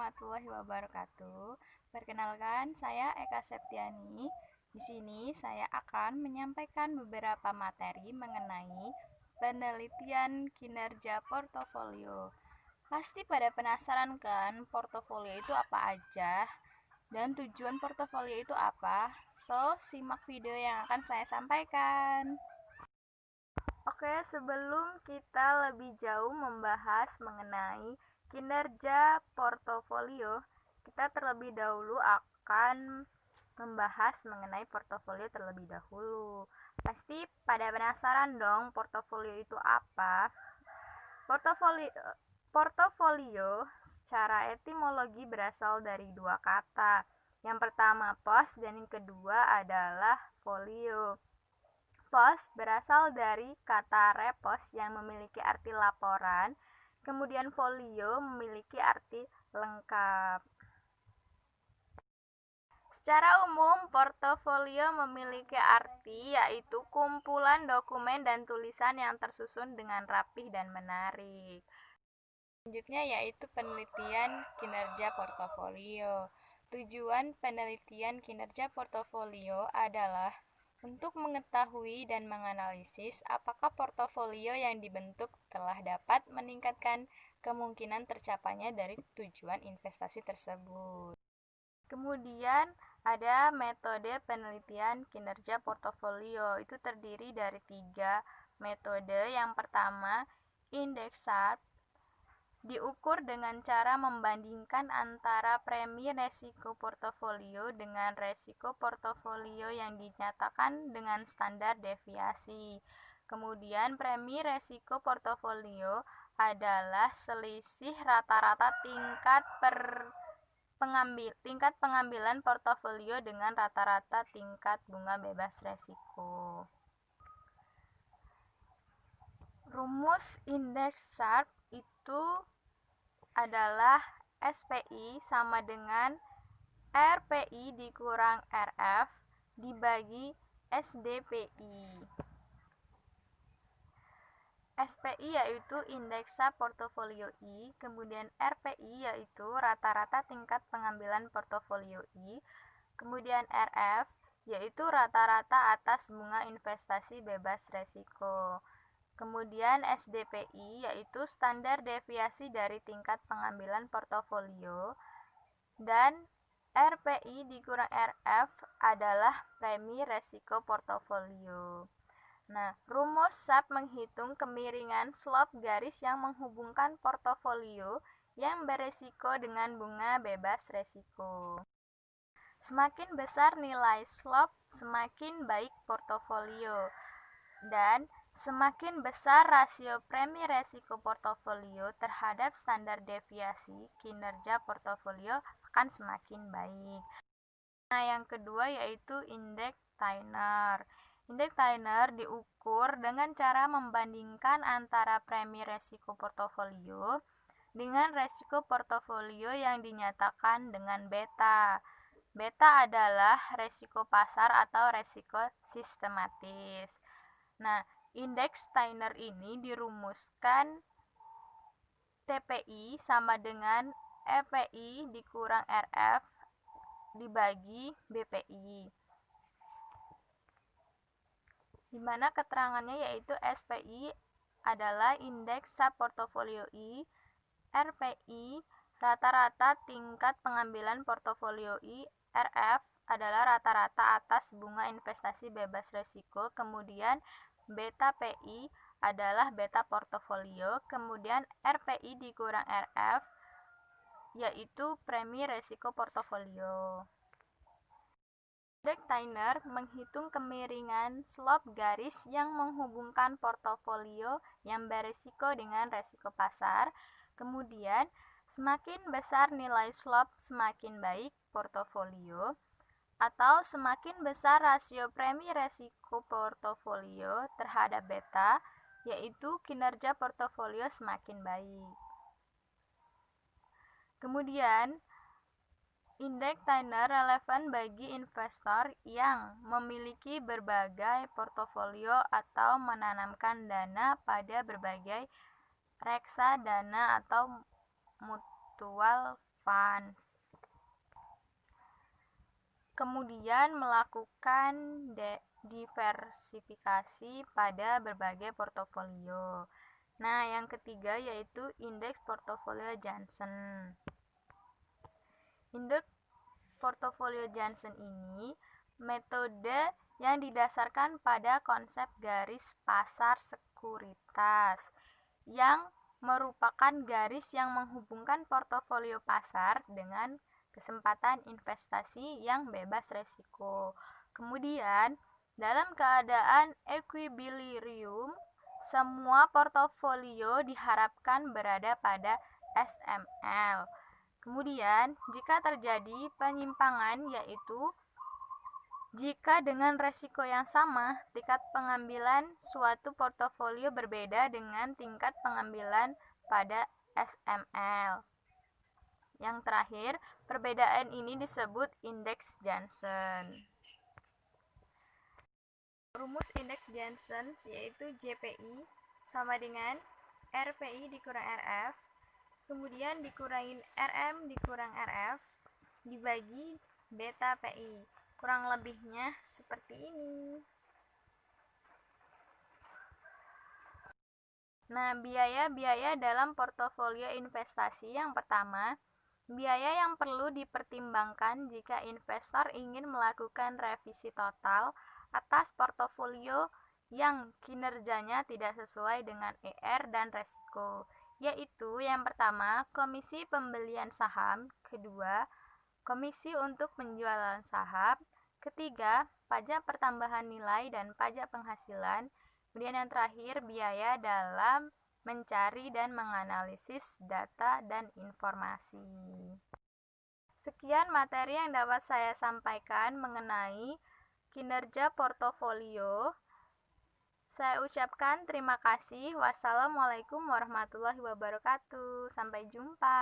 warahmatullahi wabarakatuh. Perkenalkan, saya Eka Septiani. Di sini saya akan menyampaikan beberapa materi mengenai penelitian kinerja portofolio. Pasti pada penasaran kan, portofolio itu apa aja dan tujuan portofolio itu apa? So, simak video yang akan saya sampaikan. Oke, sebelum kita lebih jauh membahas mengenai kinerja portofolio, kita terlebih dahulu akan membahas mengenai portofolio terlebih dahulu. Pasti pada penasaran dong, portofolio itu apa? Portofolio secara etimologi berasal dari dua kata. Yang pertama pos dan yang kedua adalah folio. Pos berasal dari kata repos yang memiliki arti laporan, kemudian folio memiliki arti lengkap. Secara umum, portofolio memiliki arti yaitu kumpulan dokumen dan tulisan yang tersusun dengan rapih dan menarik. Selanjutnya yaitu penelitian kinerja portofolio. Tujuan penelitian kinerja portofolio adalah untuk mengetahui dan menganalisis apakah portofolio yang dibentuk telah dapat meningkatkan kemungkinan tercapainya dari tujuan investasi tersebut. Kemudian ada metode penelitian kinerja portofolio. Itu terdiri dari 3 metode. Yang pertama, indeks SHARP, diukur dengan cara membandingkan antara premi resiko portofolio dengan resiko portofolio yang dinyatakan dengan standar deviasi. Kemudian premi resiko portofolio adalah selisih rata-rata tingkat pengambilan portofolio dengan rata-rata tingkat bunga bebas resiko. Rumus indeks SHARP itu adalah SPI sama dengan RPI dikurang RF dibagi SDPI. SPI yaitu indeks portofolio I, kemudian RPI yaitu rata-rata tingkat pengambilan portofolio I, kemudian RF yaitu rata-rata atas bunga investasi bebas resiko. Kemudian SDPI yaitu standar deviasi dari tingkat pengambilan portofolio, dan RPI dikurang RF adalah premi resiko portofolio. Nah, rumus SHARP menghitung kemiringan slope garis yang menghubungkan portofolio yang beresiko dengan bunga bebas resiko. Semakin besar nilai slope, semakin baik portofolio, dan semakin besar rasio premi resiko portofolio terhadap standar deviasi, kinerja portofolio akan semakin baik. Nah, yang kedua yaitu indeks Tyner. Indeks Tyner diukur dengan cara membandingkan antara premi resiko portofolio dengan resiko portofolio yang dinyatakan dengan beta. Beta adalah resiko pasar atau resiko sistematis. Nah, indeks Tyner ini dirumuskan TPI sama dengan EPI dikurang RF dibagi BPI, di mana keterangannya yaitu SPI adalah indeks portofolio I, RPI rata-rata tingkat pengambilan portofolio I, RF adalah rata-rata atas bunga investasi bebas resiko, kemudian beta PI adalah beta portofolio, kemudian RPI dikurang RF yaitu premi resiko portofolio. Indeks Tyner menghitung kemiringan slope garis yang menghubungkan portofolio yang beresiko dengan resiko pasar. Kemudian, semakin besar nilai slope, semakin baik portofolio, atau semakin besar rasio premi resiko portofolio terhadap beta, yaitu kinerja portofolio semakin baik. Kemudian, indeks Tyner relevan bagi investor yang memiliki berbagai portofolio atau menanamkan dana pada berbagai reksadana atau mutual relevan. Kemudian melakukan diversifikasi pada berbagai portofolio. Nah, yang ketiga yaitu indeks portofolio Johnson. Indeks portofolio Johnson ini metode yang didasarkan pada konsep garis pasar sekuritas yang merupakan garis yang menghubungkan portofolio pasar dengan kesempatan investasi yang bebas resiko. Kemudian, dalam keadaan equilibrium, semua portofolio diharapkan berada pada SML. Kemudian, jika terjadi penyimpangan yaitu jika dengan resiko yang sama, tingkat pengambilan suatu portofolio berbeda dengan tingkat pengambilan pada SML. Yang terakhir, perbedaan ini disebut indeks Johnson. Rumus indeks Johnson yaitu JPI sama dengan RPI dikurang RF, kemudian dikurangin RM dikurang RF, dibagi beta PI. Kurang lebihnya seperti ini. Nah, biaya-biaya dalam portofolio investasi yang pertama, biaya yang perlu dipertimbangkan jika investor ingin melakukan revisi total atas portofolio yang kinerjanya tidak sesuai dengan ER dan resiko, yaitu yang pertama, komisi pembelian saham, kedua, komisi untuk penjualan saham, ketiga, pajak pertambahan nilai dan pajak penghasilan, kemudian yang terakhir, biaya dalam mencari dan menganalisis data dan informasi. Sekian materi yang dapat saya sampaikan mengenai kinerja portofolio. Saya ucapkan terima kasih. Wassalamualaikum warahmatullahi wabarakatuh. Sampai jumpa.